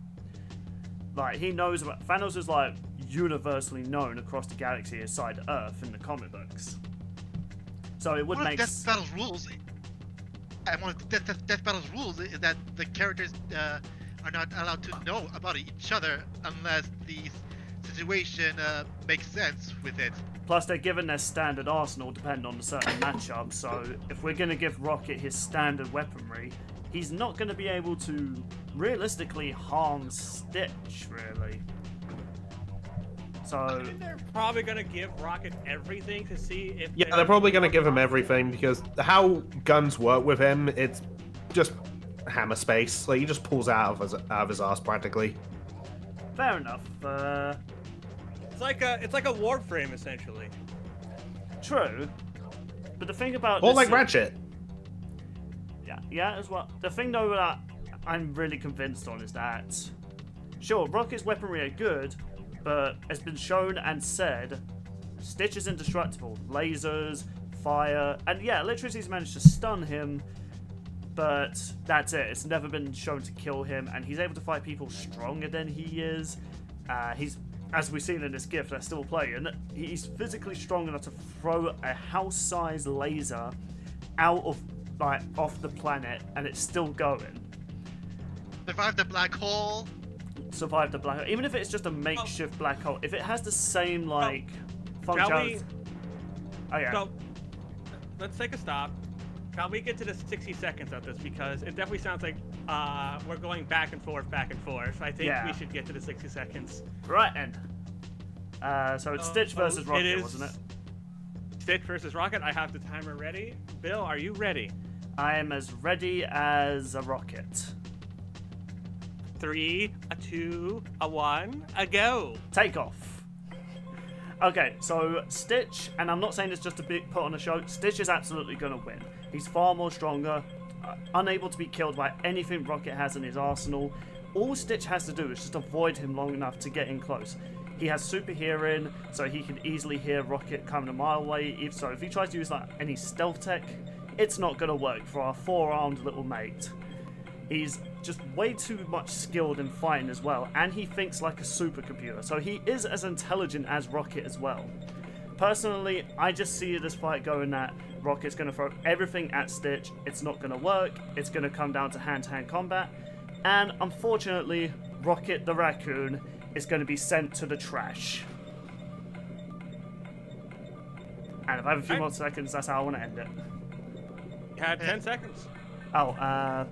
S2: Like, he knows about... Thanos is, like, universally known across the galaxy aside Earth in the comic books. So it would make...
S4: Death Battle's rules... And one of Death Battle's rules is that the characters are not allowed to know about each other unless the situation makes sense with it.
S2: Plus, they're given their standard arsenal depending on the certain matchup, so if we're going to give Rocket his standard weaponry, he's not going to be able to realistically harm Stitch, really. So...
S1: I think they're probably going to give Rocket everything to see if...
S3: Yeah, they're probably going to give him everything, because how guns work with him, it's just hammer space. Like, he just pulls out of his ass, practically.
S2: Fair enough.
S1: It's like a warp frame, essentially.
S2: True. But the thing about
S3: Or
S2: this
S3: like Ratchet.
S2: Yeah, as well. The thing, though, that I'm really convinced on is that... Sure, Rocket's weaponry are good, but it's been shown and said Stitch is indestructible. Lasers, fire, and yeah, electricity's managed to stun him, but that's it. It's never been shown to kill him, and he's able to fight people stronger than he is. as we've seen in this GIF that's still playing, he's physically strong enough to throw a house-sized laser out of, like, off the planet, and it's still going.
S4: Survive the black hole.
S2: Survive the black hole. Even if it's just a makeshift black hole, if it has the same, like, functionality... Oh, yeah.
S1: So, let's take a stop. Shall we get to the 60 seconds of this? Because it definitely sounds like we're going back and forth. I think we should get to the 60 seconds.
S2: Right, then. So it's Stitch versus Rocket, wasn't it?
S1: Stitch versus Rocket. I have the timer ready. Bill, are you ready?
S2: I am as ready as a rocket.
S1: 3, a 2, a 1, a go.
S2: Take off. Okay, so Stitch, and I'm not saying this just to put on a show, Stitch is absolutely going to win. He's far more stronger, unable to be killed by anything Rocket has in his arsenal. All Stitch has to do is just avoid him long enough to get in close. He has super hearing, so he can easily hear Rocket coming a mile away. So if he tries to use like any stealth tech, it's not going to work for our 4-armed little mate. He's just way too much skilled in fighting as well, and he thinks like a supercomputer, so he is as intelligent as Rocket as well. Personally, I just see this fight going that Rocket's going to throw everything at Stitch, it's not going to work, it's going to come down to hand-to-hand combat, and unfortunately, Rocket the Raccoon is going to be sent to the trash. And if I have a few more seconds, that's how I want to end it.
S1: You had 10 seconds.
S2: Oh,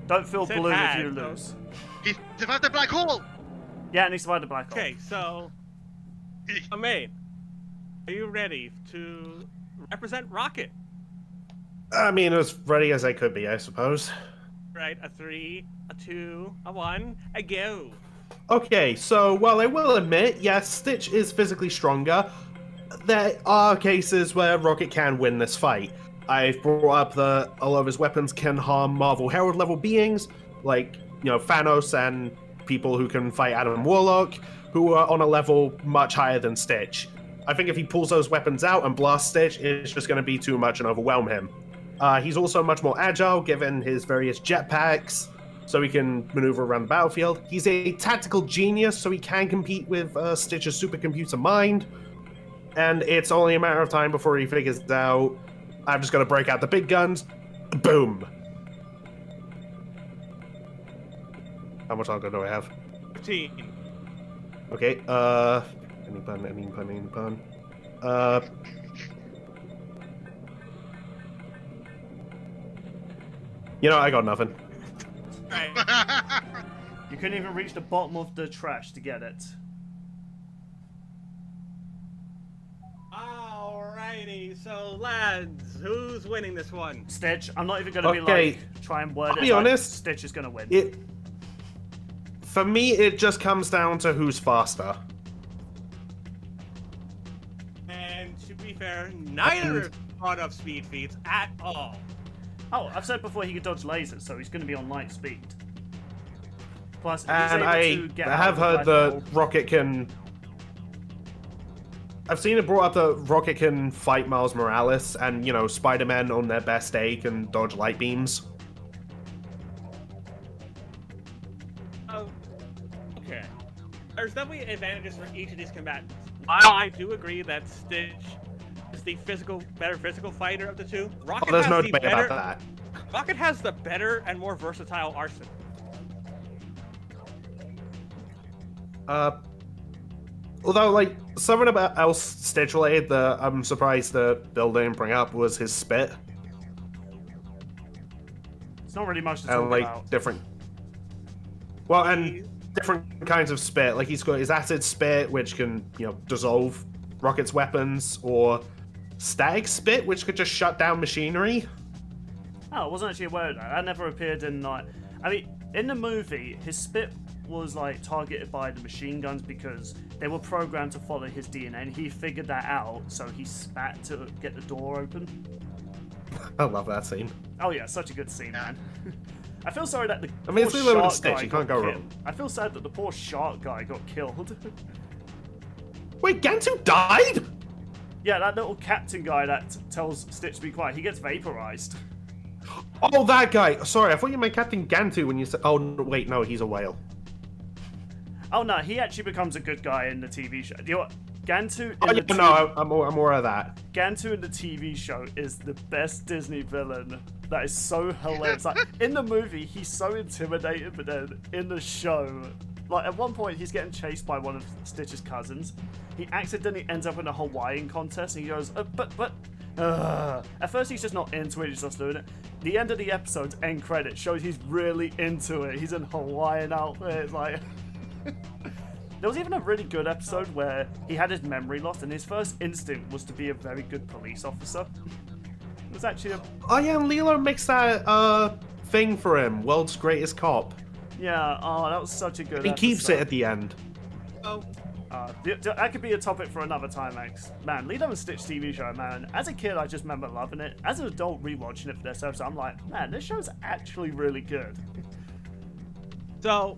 S2: don't feel blue if you lose.
S4: He survived the black hole!
S2: Yeah, and he survived the black hole.
S1: Okay, so... Amain, are you ready to represent Rocket?
S3: I mean, as ready as I could be, I suppose.
S1: Right, a 3, a 2, a 1, a go.
S3: Okay, so while I will admit, yes, Stitch is physically stronger, there are cases where Rocket can win this fight. I've brought up that a lot of his weapons can harm Marvel Herald level beings, like, you know, Thanos and people who can fight Adam Warlock, who are on a level much higher than Stitch. I think if he pulls those weapons out and blasts Stitch, it's just going to be too much and overwhelm him. He's also much more agile, given his various jetpacks, so he can maneuver around the battlefield. He's a tactical genius, so he can compete with Stitch's supercomputer mind, and it's only a matter of time before he figures it out. I'm just going to break out the big guns. Boom. How much longer do I have?
S1: 15.
S3: Okay, any pun. You know, I got nothing.
S1: Right.
S2: You couldn't even reach the bottom of the trash to get it.
S1: Alrighty, so lads, who's winning this one?
S2: Stitch. I'm not even going to be like, try and word it.
S3: I'll be honest.
S2: Stitch is going to win.
S3: For me, it just comes down to who's faster.
S1: And to be fair, neither thought of speed feats at all.
S2: Oh, I've said before he could dodge lasers, so he's going to be on light speed. Plus, if
S3: And
S2: he's able to get
S3: I have heard that Rocket can... I've seen it brought up that Rocket can fight Miles Morales, and, you know, Spider-Man on their best day can dodge light beams.
S1: Oh, okay. There's definitely advantages for each of these combatants. While I do agree that Stitch is the better physical fighter of the two, Rocket
S3: there's
S1: has
S3: no
S1: the
S3: debate
S1: better,
S3: about that.
S1: Rocket has the better and more versatile arsenal.
S3: Although, like, something about else Stitch related that I'm surprised that Bill didn't bring up was his spit.
S2: It's not really much to talk
S3: And, like,
S2: about.
S3: different... Well, and different kinds of spit. Like, he's got his acid spit, which can, you know, dissolve Rocket's weapons, or static spit, which could just shut down machinery.
S2: Oh, I wasn't actually aware of that. That never appeared in, like... I mean, in the movie, his spit was, like, targeted by the machine guns because they were programmed to follow his DNA, and he figured that out, so he spat to get the door open.
S3: I love that scene.
S2: Oh yeah, such a good scene, man. I feel sorry that the
S3: I mean, it's
S2: poor
S3: a little bit
S2: shark
S3: Stitch,
S2: guy
S3: you can't
S2: got
S3: go
S2: killed.
S3: wrong.
S2: I feel sad that the poor shark guy got killed.
S3: Wait, Gantu died?
S2: Yeah, that little captain guy that tells Stitch to be quiet, he gets vaporized.
S3: Oh, that guy. Sorry, I thought you meant Captain Gantu when you said... Oh, no, wait, no, he's a whale.
S2: Oh no, he actually becomes a good guy in the TV show. You know what? Gantu in
S3: Oh,
S2: the
S3: yeah, no, I'm aware of that.
S2: Gantu in the TV show is the best Disney villain. That is so hilarious. Like in the movie, he's so intimidating, but then in the show, like at one point, he's getting chased by one of Stitch's cousins. He accidentally ends up in a Hawaiian contest, and he goes, but. At first, he's just not into it. He's just doing it. The end of the episode's end credit shows he's really into it. He's in Hawaiian outfit. It's like. There was even a really good episode where he had his memory lost, and his first instinct was to be a very good police officer. It was actually a...
S3: Oh yeah, and Lilo makes that thing for him, world's greatest cop.
S2: Yeah, oh, that was such a good episode.
S3: He keeps it at the end.
S1: Oh.
S2: That could be a topic for another time, Max. Man, Lilo and Stitch TV show, man. As a kid, I just remember loving it. As an adult, rewatching it for this episode, I'm like, man, this show's actually really good.
S1: So...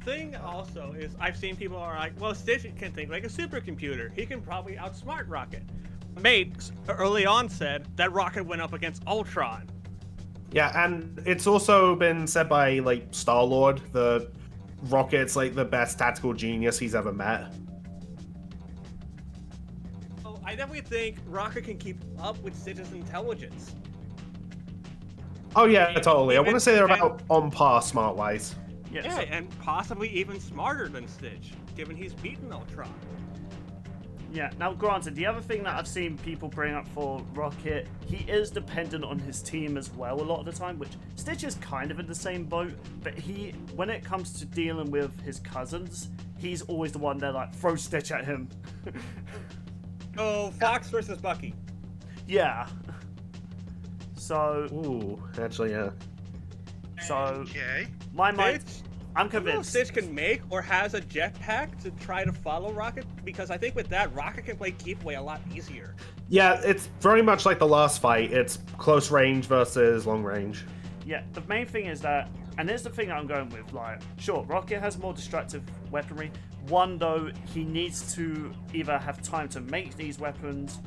S1: thing also is I've seen people are like, well, Stitch can think like a supercomputer. He can probably outsmart Rocket. Mate early on said that Rocket went up against Ultron.
S3: Yeah, and it's also been said by like Star-Lord, the Rocket's like the best tactical genius he's ever met.
S1: So I definitely think Rocket can keep up with Stitch's intelligence.
S3: Oh yeah, totally. I
S1: Even-
S3: want to say they're about on par smart-wise.
S2: Yeah,
S1: Yeah,
S2: so-
S1: and possibly even smarter than Stitch, given he's beaten Ultron.
S2: yeah. Now, granted, the other thing that I've seen people bring up for Rocket, he is dependent on his team as well a lot of the time, which Stitch is kind of in the same boat, but when it comes to dealing with his cousins, he's always the one that like throw Stitch at him.
S1: Oh, Fox versus Bucky.
S2: Yeah. So,
S3: Ooh, actually, yeah.
S4: Okay.
S2: my mind,
S1: Stitch,
S2: I'm
S1: I don't know if
S2: convinced.
S1: Stitch can make or has a jetpack to try to follow Rocket, because I think with that, Rocket can play keep away a lot easier.
S3: Yeah, it's very much like the last fight. It's close range versus long range.
S2: Yeah, the main thing is that, and here's the thing I'm going with, like, sure, Rocket has more destructive weaponry. One, though, he needs to either have time to make these weapons,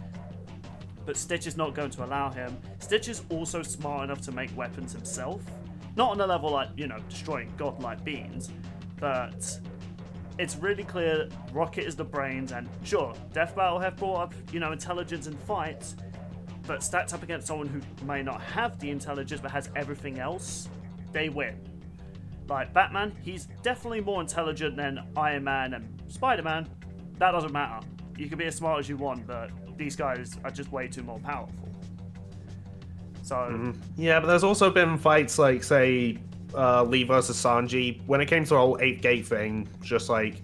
S2: but Stitch is not going to allow him. Stitch is also smart enough to make weapons himself. Not on a level like, you know, destroying godlike beings, but it's really clear Rocket is the brains, and sure, Death Battle have brought up, you know, intelligence in fights, but stacked up against someone who may not have the intelligence but has everything else, they win. Like Batman, he's definitely more intelligent than Iron Man and Spider-Man. That doesn't matter. You can be as smart as you want, but these guys are just way too more powerful. So,
S3: Yeah, but there's also been fights like, say, Lee versus Sanji. When it came to the whole 8th gate thing, just like,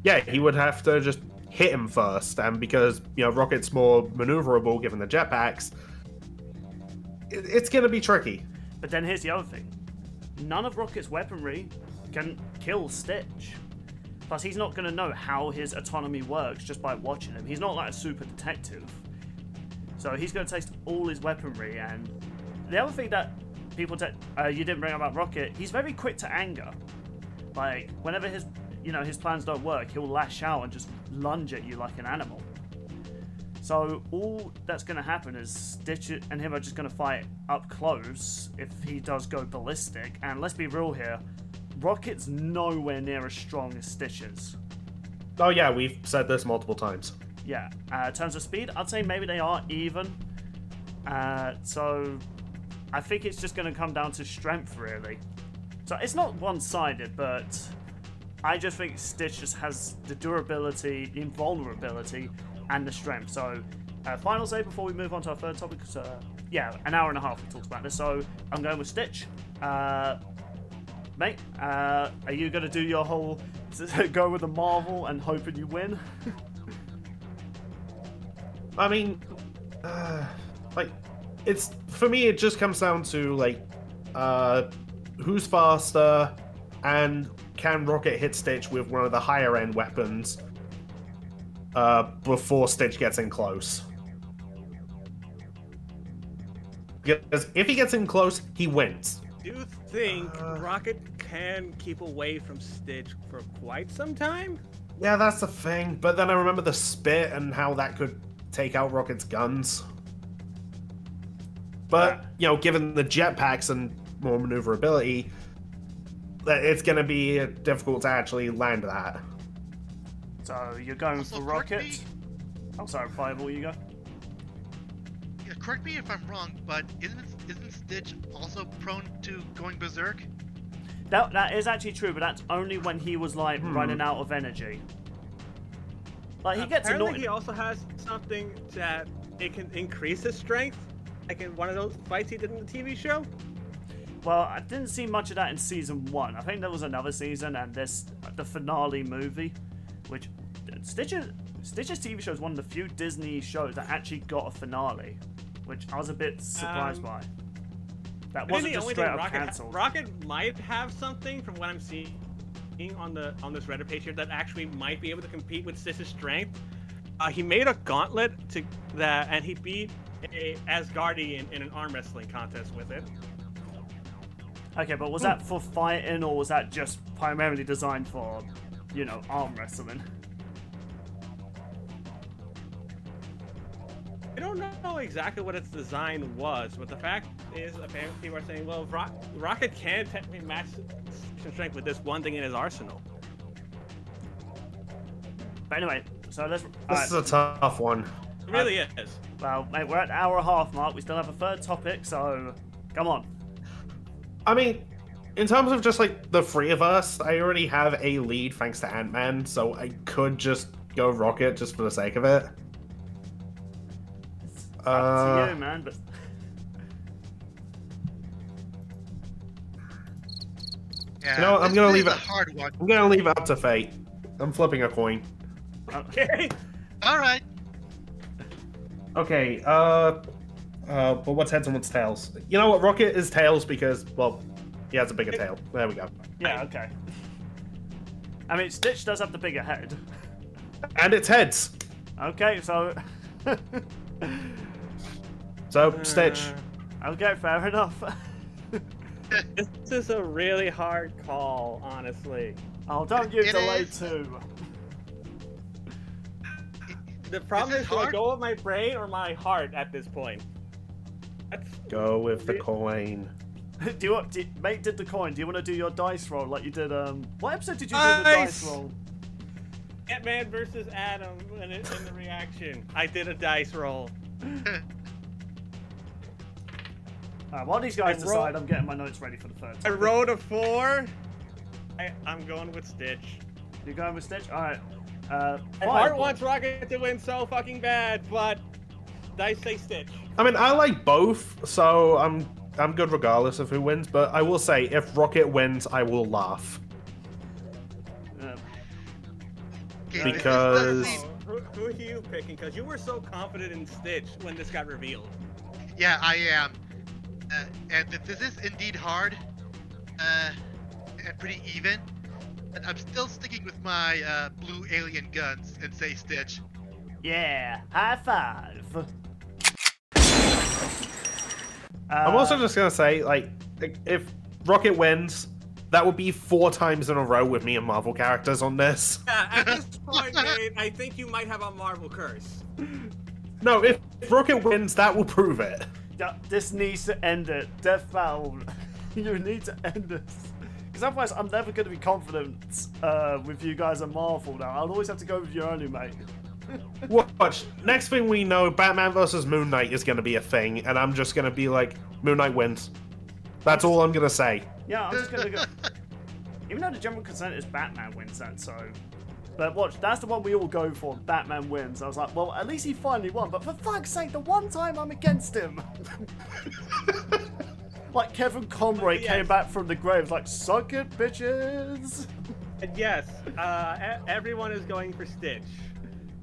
S3: yeah, he would have to just hit him first, and because, you know, Rocket's more maneuverable given the jetpacks, it's gonna be tricky.
S2: but then here's the other thing. None of Rocket's weaponry can kill Stitch. Plus, he's not going to know how his autonomy works just by watching him. He's not like a super detective. So he's going to taste all his weaponry. And the other thing that people you didn't bring up about Rocket, he's very quick to anger. Like, whenever his plans don't work, he'll lash out and just lunge at you like an animal. So all that's going to happen is Stitch and him are just going to fight up close if he does go ballistic. And let's be real here, Rocket's nowhere near as strong as Stitch is.
S3: Oh yeah, we've said this multiple times.
S2: Yeah, in terms of speed, I'd say maybe they are even. So I think it's just going to come down to strength, really. So it's not one-sided, but I just think Stitch just has the durability, the invulnerability, and the strength. So final say before we move on to our third topic, because yeah, an hour and a half we talked about this. So I'm going with Stitch. Mate, are you going to do your whole go with the Marvel and hoping you win?
S3: I mean, like, it's, for me, it just comes down to, like, who's faster, and can Rocket hit Stitch with one of the higher end weapons before Stitch gets in close. Because if he gets in close, he wins.
S1: Do you think Rocket can keep away from Stitch for quite some time?
S3: Yeah, that's the thing. But then I remember the spit and how that could take out Rocket's guns. But, you know, given the jetpacks and more maneuverability, it's gonna be difficult to actually land that.
S2: So you're going
S4: Also,
S2: for
S4: correct
S2: Rocket?
S4: me-
S2: I'm sorry, Fireball, you go.
S4: Yeah, correct me if I'm wrong, but isn't Stitch also prone to going berserk?
S2: That is actually true, but that's only when he was like running out of energy. Like he gets
S1: Apparently,
S2: annoyed.
S1: he also has something that it can increase his strength, like in one of those fights he did in the TV show.
S2: Well, I didn't see much of that in season 1. I think there was another season and this the finale movie, which Stitch's TV show is one of the few Disney shows that actually got a finale, which I was a bit surprised by. That wasn't just straight up cancelled.
S1: Rocket might have something from what I'm seeing on this Reddit page here that actually might be able to compete with Stitch's strength. He made a gauntlet and he beat a Asgardian in an arm wrestling contest with it.
S2: Okay, but was that for fighting or was that just primarily designed for, you know, arm wrestling?
S1: I don't know exactly what its design was, but the fact is, apparently people are saying, well, Rocket can technically match Stitch's strength with this one thing in his arsenal.
S2: But anyway, so let's...
S3: This is a tough one.
S1: It really is.
S2: Well, mate, we're at the hour and a half mark. We still have a third topic, so come on.
S3: I mean, in terms of just like the three of us, I already have a lead thanks to Ant-Man, so I could just go Rocket just for the sake of it.
S2: Up to you, man, but...
S4: Yeah,
S3: You know what, I'm
S4: this
S3: gonna
S4: is
S3: leave
S4: a
S3: it-
S4: hard one.
S3: I'm gonna leave it up to fate. I'm flipping a coin.
S1: Okay.
S4: All right.
S3: Okay, but what's heads and what's tails? You know what, Rocket is tails because, well, he has a bigger tail. There we go.
S2: Yeah, okay. I mean, Stitch does have the bigger head.
S3: And it's heads.
S2: Okay, so...
S3: So, Stitch.
S2: Okay, fair enough.
S1: This is a really hard call, honestly.
S2: Oh, don't give
S4: It
S2: delay
S4: is.
S2: 2.
S1: The problem
S4: it
S1: is, do I
S4: hard?
S1: go with my brain or my heart at this point? That's
S3: Go with the coin.
S2: Mate did the coin. Do you want to do your dice roll like you did, what episode did you do the dice roll?
S1: Ant-Man versus Adam in the reaction. I did a dice roll.
S2: While these guys
S1: I
S2: decide,
S1: roll-
S2: I'm getting my notes ready for the third
S1: I
S2: topic.
S1: rolled a 4. I'm going with Stitch.
S2: You're going with Stitch? Alright.
S1: My heart
S2: Fireball.
S1: wants Rocket to win so fucking bad, but dice say Stitch.
S3: I mean, I like both, so I'm good regardless of who wins, but I will say, if Rocket wins, I will laugh.
S4: Okay,
S3: Because-
S4: this does seem-
S1: Who are you picking? Because you were so confident in Stitch when this got revealed.
S4: Yeah, I am. And this is indeed hard, and pretty even. But I'm still sticking with my blue alien guns and say Stitch.
S2: Yeah, high five.
S3: I'm also just gonna say, like, if Rocket wins, that would be 4 times in a row with me and Marvel characters on this.
S1: Yeah, at this point, Nate, I think you might have a Marvel curse.
S3: No, if Rocket wins, that will prove it.
S2: Yeah, this needs to end it. Death Battle. You need to end this. Because otherwise, I'm never going to be confident with you guys at Marvel now. I'll always have to go with you only, mate.
S3: Watch. Next thing we know, Batman vs. Moon Knight is going to be a thing, and I'm just going to be like, Moon Knight wins. That's all I'm going to say.
S2: Yeah, I'm just going to go... Even though the general consent is Batman wins that, so... But watch, that's the one we all go for. Batman wins. I was like, well, at least he finally won. But for fuck's sake, the one time I'm against him. Like Kevin Conroy
S1: Yes.
S2: came back from the grave, like, suck it, bitches.
S1: And yes, everyone is going for Stitch.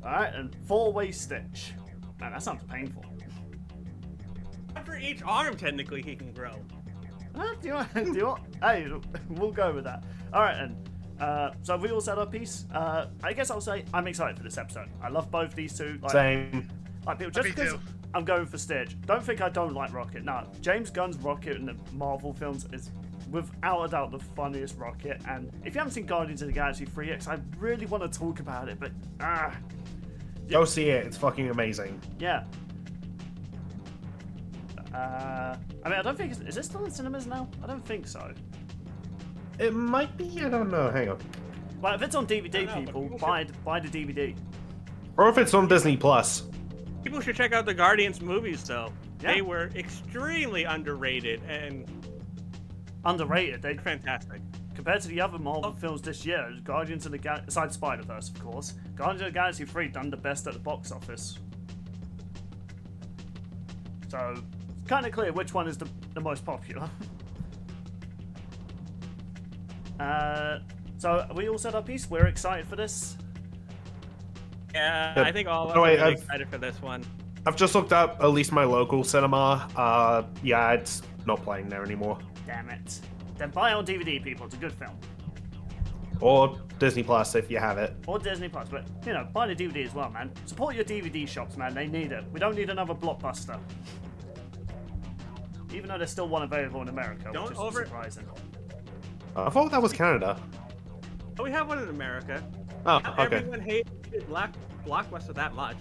S2: Alright, and 4-way Stitch. Man, that sounds painful.
S1: For each arm, technically, he can grow.
S2: Do you want? Hey, we'll go with that. Alright then. So have we all said our piece? I guess I'll say I'm excited for this episode. I love both these two. Like,
S3: Same.
S2: like people, just
S4: Me
S2: because
S4: too.
S2: I'm going for Stitch. Don't think I don't like Rocket. No, James Gunn's Rocket in the Marvel films is without a doubt the funniest Rocket. And if you haven't seen Guardians of the Galaxy 3X, I really want to talk about it, but
S3: Go see it. It's fucking amazing.
S2: yeah. I mean, I don't think is this still in cinemas now? I don't think so.
S3: It might be. I don't know. Hang on.
S2: Well, if it's on DVD,
S1: I don't know,
S2: people,
S1: but
S2: buy the DVD.
S3: Or if it's on Disney Plus.
S1: People should check out the Guardians movies, though.
S2: Yeah.
S1: They were extremely underrated and
S2: Underrated. They
S1: fantastic.
S2: compared to the other Marvel films this year, Guardians of the Galaxy, aside Spider-Verse, of course, Guardians of the Galaxy 3 done the best at the box office. So, it's kind of clear which one is the most popular. So, are we all set up, piece? We're excited for this.
S1: Yeah,
S3: Good.
S1: I think all of us
S3: Oh,
S1: are
S3: wait,
S1: really
S3: I've-
S1: excited for this one.
S3: I've just looked up at least my local cinema. Yeah, it's not playing there anymore.
S2: Damn it. Then buy it on DVD, people. It's a good film.
S3: Or Disney Plus if you have it.
S2: Or Disney Plus, but, you know, buy the DVD as well, man. Support your DVD shops, man. They need it. We don't need another blockbuster. Even though there's still one available in America,
S1: Don't
S2: which is surprising.
S3: I thought that was Canada.
S1: Oh, we have one in America.
S3: Oh,
S1: Not
S3: okay.
S1: everyone hated Blockbuster that much.